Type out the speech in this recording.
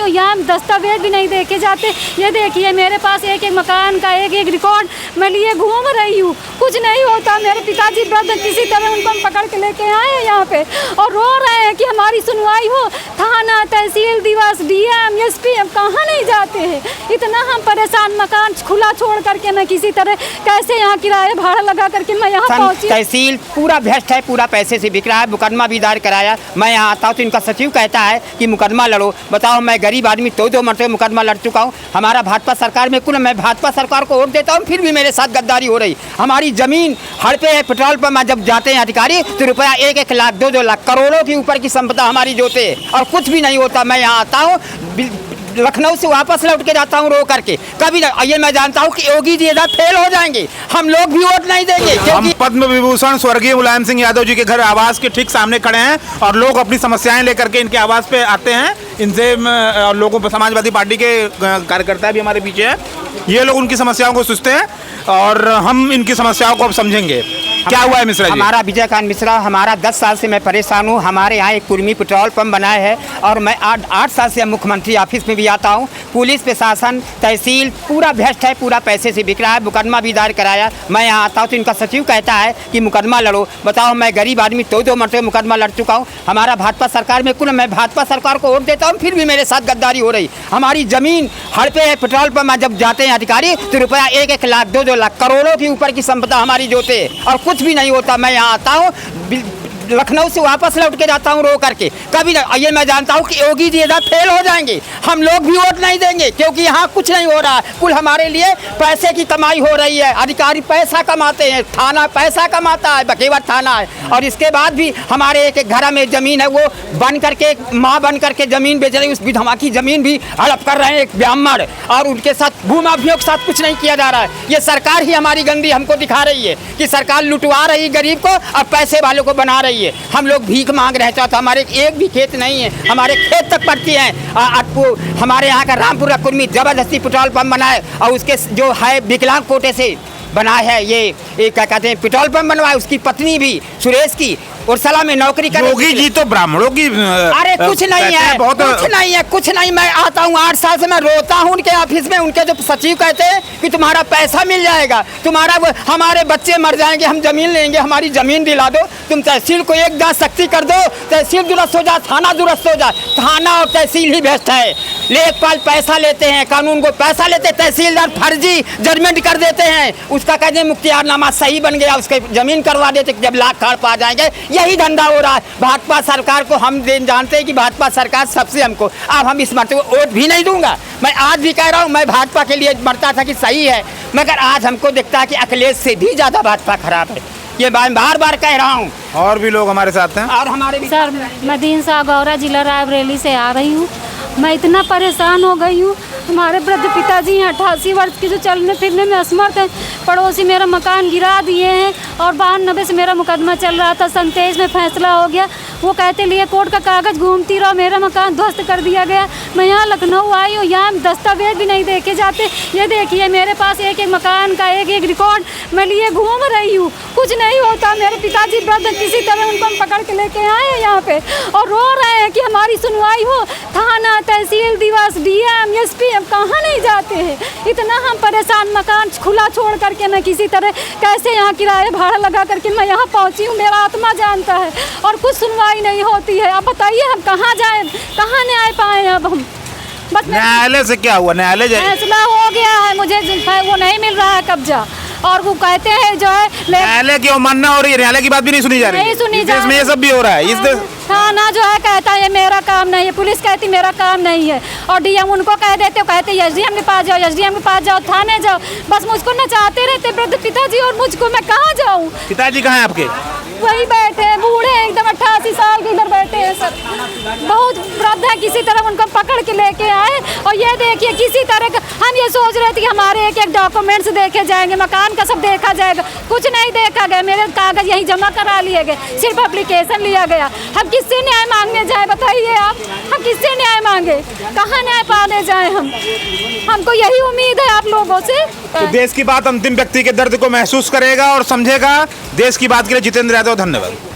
हूँ, यहाँ दस्तावेज भी नहीं देखे जाते। ये देखिए मेरे पास एक एक मकान का एक एक रिकॉर्ड मैं लिए घूम रही हूँ, कुछ नहीं होता। मेरे पिताजी वृद्ध किसी तरह उनको हम पकड़ के लेके आए हैं यहाँ पे और रो रहे हैं कि हमारी सुनवाई हो। थाना, तहसील, दिवस, डीएम, एसपी अब कहाँ नहीं जाते हैं। इतना हम परेशान, मकान खुला छोड़ करके मैं किसी तरह कैसे यहाँ किराया भाड़ा लगा करके मैं यहाँ पहुँची। तहसील पूरा भ्रष्ट है, पूरा पैसे से बिक रहा है। मुकदमा भी दायर कराया, मैं यहाँ आता हूँ तो इनका सचिव कहता है कि मुकदमा लड़ो। बताओ, मैं गरीब आदमी दो मरतबे मुकदमा लड़ चुका हूँ। हमारा भाजपा सरकार में कुल, मैं भाजपा सरकार को वोट देता हूँ, फिर भी मेरे साथ गद्दारी हो रही। हमारी जमीन हड़पे है, पेट्रोल पंप में जब जाते हैं अधिकारी तो रुपया 1-1 लाख 2-2 लाख करोड़ों के ऊपर की संपदा हमारी जोते और कुछ भी नहीं होता। मैं यहाँ आता हूँ, लखनऊ से वापस लौट के जाता हूँ रो करके। कभी ये मैं जानता हूँ कि योगी जी इधर फेल हो जाएंगे, हम लोग भी वोट नहीं देंगे। हम पद्म विभूषण स्वर्गीय मुलायम सिंह यादव जी के घर आवास के ठीक सामने खड़े हैं और लोग अपनी समस्याएं लेकर के इनके आवास पे आते हैं। इनसे और लोगों पर समाजवादी पार्टी के कार्यकर्ता भी हमारे पीछे है। ये लोग उनकी समस्याओं को सुनते हैं और हम इनकी समस्याओं को अब समझेंगे। क्या हुआ है मिश्रा जी? हमारा विजयकांत मिश्रा, हमारा 10 साल से मैं परेशान हूँ। हमारे यहाँ एक कुर्मी पेट्रोल पंप बनाया है और मैं 8 साल से मुख्यमंत्री ऑफिस में भी आता हूँ। पुलिस प्रशासन, तहसील पूरा भ्रष्ट है, पूरा पैसे से बिक रहा है। मुकदमा भी दायर कराया, मैं यहाँ आता हूँ तो इनका सचिव कहता है कि मुकदमा लड़ो। बताओ, मैं गरीब आदमी दो मरतबे मुकदमा लड़ चुका हूँ। हमारा भाजपा सरकार में कुल, मैं भाजपा सरकार को वोट देता हूँ, फिर भी मेरे साथ गद्दारी हो रही। हमारी जमीन हड़पे है, पेट्रोल पंप में जब जाते हैं अधिकारी तो रुपया 1-1 लाख 2-2 लाख करोड़ों के ऊपर की संपदा हमारी जोते और कुछ भी नहीं होता। मैं यहाँ आता हूँ, लखनऊ से वापस लौट के जाता हूँ रो करके। कभी ये मैं जानता हूँ कि योगी जी इधर फेल हो जाएंगे, हम लोग भी वोट नहीं देंगे, क्योंकि यहाँ कुछ नहीं हो रहा है। कुल हमारे लिए पैसे की कमाई हो रही है, अधिकारी पैसा कमाते हैं, थाना पैसा कमाता है, बकेवर थाना है। और इसके बाद भी हमारे एक घर में ज़मीन है, वो बन करके माँ बन करके ज़मीन बेच रही है। उस विधवा की ज़मीन भी हड़प कर रहे हैं एक ब्राह्मण, और उनके साथ भूमाफियों के साथ कुछ नहीं किया जा रहा है। ये सरकार ही हमारी गंदी हमको दिखा रही है कि सरकार लुटवा रही गरीब को और पैसे वालों को बना रही है। हम लोग भीख मांग रहे थे, तो हमारे एक भी खेत नहीं है, हमारे खेत तक पड़ती हैं। हमारे यहाँ का रामपुरा कुर्मी जबरदस्ती पेट्रोल पंप बनाए और उसके जो है विकलांग कोटे से बना है। ये क्या कहते हैं, पेट्रोल पंप बनवाए। उसकी पत्नी भी सुरेश की उर्सला में नौकरी कर। योगी जी तो ब्राह्मणों की अरे कुछ नहीं है, कुछ नहीं। मैं आता हूँ 8 साल से, मैं रोता हूँ उनके ऑफिस में। उनके जो सचिव कहते हैं कि तुम्हारा पैसा मिल जाएगा, तुम्हारा हमारे बच्चे मर जाएंगे, हम जमीन लेंगे, हमारी जमीन दिला दो। तुम तहसील को एक दांत सख्ती कर दो, तहसील दुरुस्त हो जाए, थाना दुरुस्त हो जाए। थाना और तहसील ही बेस्ट है। लेखपाल पैसा लेते हैं, कानून को पैसा लेते, तहसीलदार फर्जी जजमेंट कर देते हैं। उसका कहते हैं मुख्तियारनामा सही बन गया, उसके जमीन करवा देते, जब लाख खाड़ पा जाएंगे। यही धंधा हो रहा है। भाजपा सरकार को हम जानते हैं कि भाजपा सरकार सबसे हमको, अब हम इस मरते वोट भी नहीं दूंगा। मैं आज भी कह रहा हूँ, मैं भाजपा के लिए मरता था कि सही है, मगर आज हमको दिखता है कि अखिलेश से भी ज़्यादा भाजपा खराब है। ये मैं बार बार कह रहा हूँ। और भी लोग हमारे साथ हैं। और हमारे भी सर, मदीन साहब गौरा, जिला रायबरेली से आ रही हूँ। मैं इतना परेशान हो गई हूँ। हमारे वृद्ध पिताजी हैं 88 वर्ष के, जो चलने फिरने में असमर्थ हैं। पड़ोसी मेरा मकान गिरा दिए हैं और 92 से मेरा मुकदमा चल रहा था। 27 में फैसला हो गया। वो कहते लिए कोर्ट का कागज़ घूमती रहो, मेरा मकान ध्वस्त कर दिया गया। मैं यहाँ लखनऊ आई हूँ, यहाँ दस्तावेज भी नहीं देखे जाते। ये देखिए मेरे पास एक एक मकान का एक एक रिकॉर्ड मैं लिए घूम रही हूँ, कुछ नहीं होता। मेरे पिताजी वृद्ध किसी तरह उनको हम पकड़ के लेके आए हैं यहाँ पे और रो रहे हैं कि हमारी सुनवाई हो। थाना, तहसील, दिवस, डीएम, एसपी अब कहाँ नहीं जाते हैं। इतना हम परेशान, मकान खुला छोड़ करके मैं किसी तरह कैसे यहाँ किराया भाड़ा लगा करके मैं यहाँ पहुँची हूँ। मेरा आत्मा जानता है और कुछ सुनवाई नहीं होती है। अब बताइए हम कहाँ जाएं, कहाँ न्याय पाएं। अब हम बस न्यायालय से क्या हुआ? न्यायालय फैसला हो गया है, मुझे वो नहीं मिल रहा है कब्जा। और वो कहते हैं जो है न्यायालय की अवमानना हो रही है, न्यायालय की बात भी नहीं सुनी जा रही। नहीं सुनी जा रही। इसमें ये सब भी हो रहा है। इस देश थाना जो है कहता है ये मेरा काम नहीं है, पुलिस कहती मेरा काम नहीं है, और डीएम उनको कह देते हो, कहते एसडीएम के पास जाओ, एसडीएम के पास जाओ, थाने जाओ। बस मुझको नचाते रहते वृद्ध पिताजी, और मुझको मैं कहाँ जाऊँ। पिताजी कहाँ हैं आपके? वही बैठे हैं, बूढ़े एकदम 88 साल के इधर बैठे हैं सर। बहुत वृद्ध है, किसी तरह उनको पकड़ के लेके आए। और ये देखिए किसी तरह का, हम ये सोच रहे थे कि हमारे एक एक डॉक्यूमेंट्स देखे जाएंगे, मकान का सब देखा जाएगा, कुछ नहीं देखा गया। मेरे कागज यहीं जमा करा लिए गए, सिर्फ एप्लीकेशन लिया गया। हम किससे न्याय मांगने जाए बताइए आप, हम किससे न्याय मांगे, कहाँ न्याय पाने जाए हम। हमको यही उम्मीद है आप लोगों से। तो देश की बात अंतिम व्यक्ति के दर्द को महसूस करेगा और समझेगा। देश की बात के लिए जितेंद्र यादव, धन्यवाद।